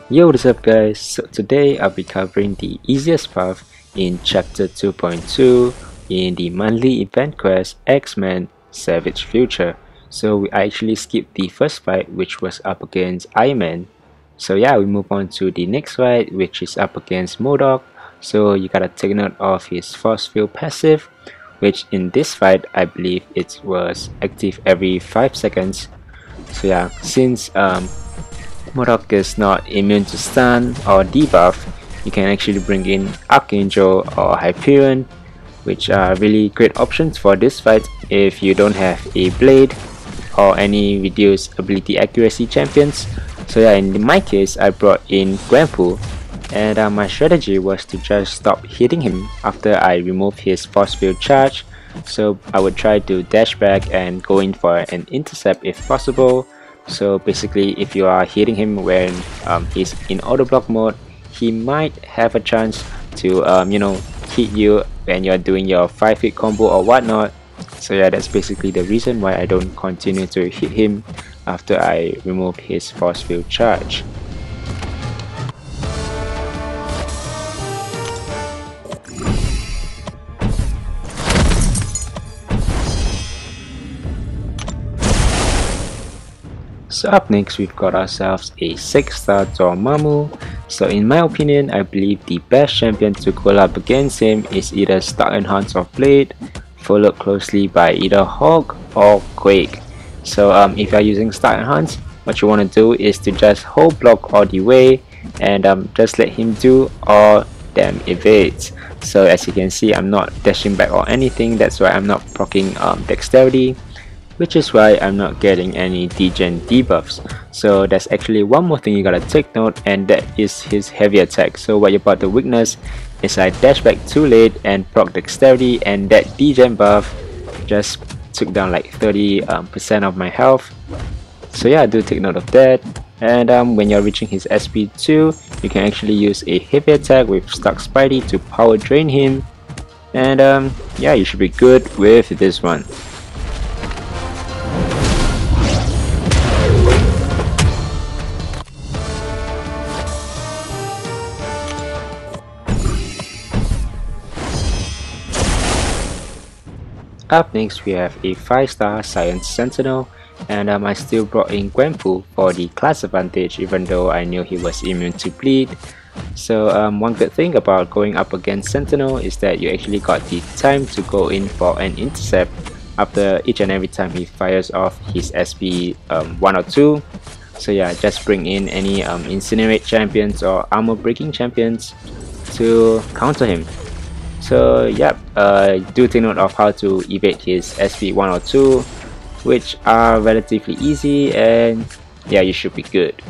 Yo, what's up guys? So today I'll be covering the easiest path in chapter 2.2 in the monthly event quest X-Men Savage Future. So I actually skipped the first fight, which was up against Iron Man. So yeah, we move on to the next fight, which is up against MODOK. So you gotta take note of his force field passive, which in this fight I believe it was active every 5 seconds. So yeah, since MODOK is not immune to stun or debuff, you can actually bring in Archangel or Hyperion, which are really great options for this fight if you don't have a Blade or any reduced ability accuracy champions. So yeah, in my case, I brought in Gwenpool, and my strategy was to just stop hitting him after I remove his force field charge. So I would try to dash back and go in for an intercept if possible. So basically, if you are hitting him when he's in auto block mode, he might have a chance to hit you when you're doing your 5-hit combo or whatnot. So yeah, that's basically the reason why I don't continue to hit him after I remove his force field charge. So up next, we've got ourselves a 6-star Dormammu. So in my opinion, I believe the best champion to go up against him is either Stark Enhance of Blade, followed closely by either Hulk or Quake. So if you're using Stark Enhance, what you want to do is to just hold block all the way and just let him do all damn evades. So as you can see, I'm not dashing back or anything, that's why I'm not proccing dexterity, which is why I'm not getting any degen debuffs. So there's actually one more thing you gotta take note, and that is his heavy attack. So what you're about to witness is I dash back too late and proc dexterity, and that degen buff just took down like 30% of my health. So yeah, do take note of that. And when you're reaching his SP2, you can actually use a heavy attack with Stuck Spidey to power drain him. And yeah, you should be good with this one. Up next, we have a 5-star Science Sentinel, and I still brought in Gwenpool for the class advantage, even though I knew he was immune to bleed. So one good thing about going up against Sentinel is that you actually got the time to go in for an intercept after each and every time he fires off his SP 1 or 2. So yeah, just bring in any incinerate champions or armor breaking champions to counter him. So yep, do take note of how to evade his SP 1 or 2, which are relatively easy, and yeah, you should be good.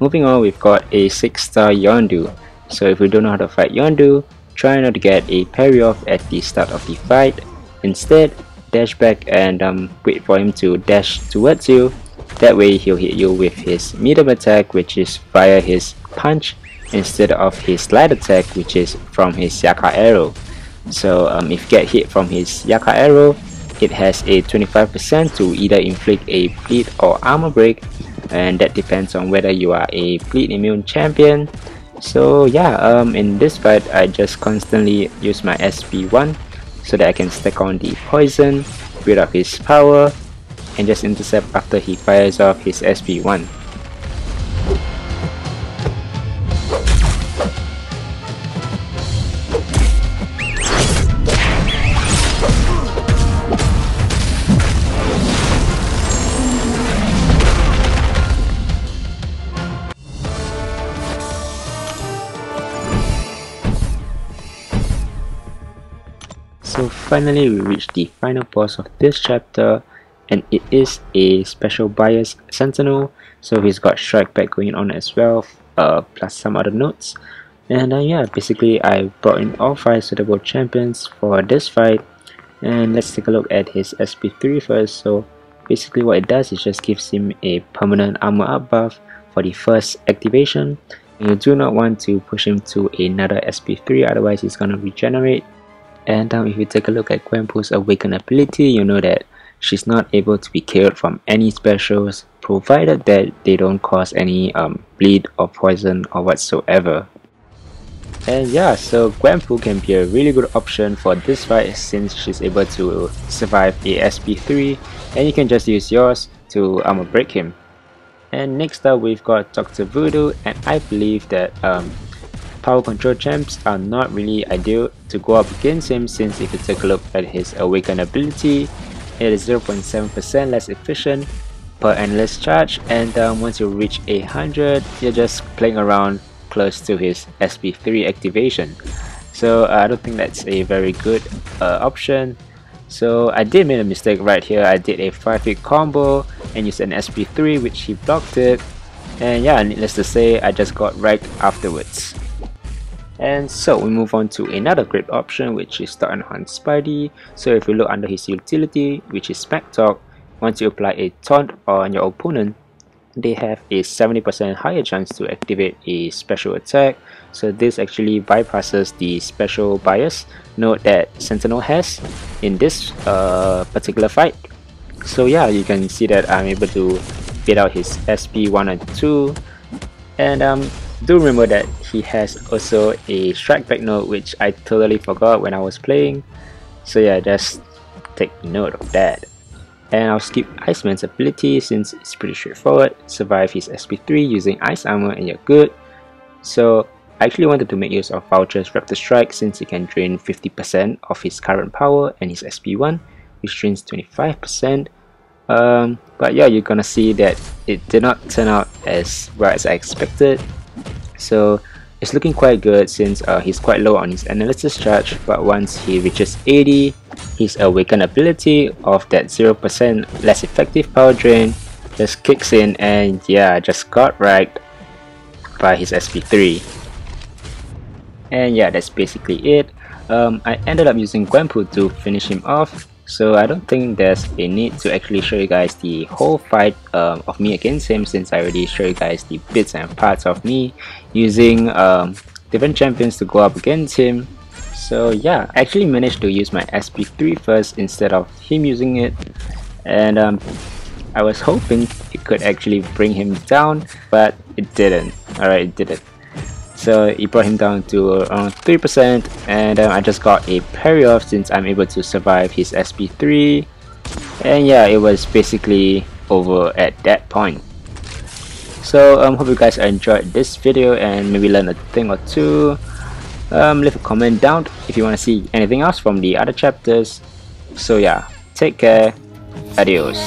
Moving on, we've got a 6-star Yondu. So if you don't know how to fight Yondu, try not to get a parry off at the start of the fight. Instead, dash back and wait for him to dash towards you. That way he'll hit you with his medium attack, which is via his punch, instead of his light attack, which is from his Yaka arrow. So if you get hit from his Yaka arrow, it has a 25% to either inflict a bleed or armor break, and that depends on whether you are a bleed immune champion. So yeah, in this fight I just constantly use my SP1 so that I can stack on the poison, build up his power, and just intercept after he fires off his SP1. So finally we reached the final boss of this chapter, and it is a special bias sentinel, so he's got strike back going on as well, plus some other notes. And yeah, basically I brought in all 5 suitable champions for this fight, And let's take a look at his SP3 first. So basically what it does is just gives him a permanent armor up buff for the first activation. And you do not want to push him to another SP3, otherwise he's gonna regenerate. And if you take a look at Gwenpoo's Awaken ability, you know that she's not able to be killed from any specials, provided that they don't cause any bleed or poison or whatsoever. And yeah, so Gwenpoo can be a really good option for this fight since she's able to survive a SP3, and you can just use yours to armor break him. And next up we've got Dr. Voodoo, and I believe that power control champs are not really ideal to go up against him, since if you take a look at his Awaken ability, it is 0.7% less efficient per endless charge, and once you reach 100, you're just playing around close to his SP3 activation. So I don't think that's a very good option. So I did make a mistake right here. I did a 5-hit combo and used an SP3, which he blocked it, and yeah, needless to say, I just got wrecked afterwards. And so we move on to another great option, which is Start and Hunt Spidey. So if you look under his utility, which is Smack Talk, once you apply a taunt on your opponent, they have a 70% higher chance to activate a special attack. So this actually bypasses the special bias node that Sentinel has in this particular fight. So yeah, you can see that I'm able to beat out his SP1 and 2, and do remember that he has also a strike back node, which I totally forgot when I was playing. So yeah, just take note of that. And I'll skip Iceman's ability since it's pretty straightforward. Survive his SP3 using ice armor and you're good. So I actually wanted to make use of Vulture's Raptor Strike since it can drain 50% of his current power and his SP1, which drains 25%. But yeah, you're gonna see that it did not turn out as well as I expected. So it's looking quite good since he's quite low on his analysis charge, but once he reaches 80, his Awaken ability of that 0% less effective power drain just kicks in, and yeah, I just got wrecked by his SP3. And yeah, that's basically it. I ended up using Gwenpoo to finish him off, so I don't think there's a need to actually show you guys the whole fight of me against him, since I already showed you guys the bits and parts of me using different champions to go up against him. So yeah, I actually managed to use my SP3 first instead of him using it, and I was hoping it could actually bring him down, but it didn't. Alright, it didn't. So it brought him down to around 3%, and I just got a parry off since I'm able to survive his SP3, and yeah, it was basically over at that point. So hope you guys enjoyed this video and maybe learned a thing or two. Leave a comment down if you want to see anything else from the other chapters. So yeah, take care, adios.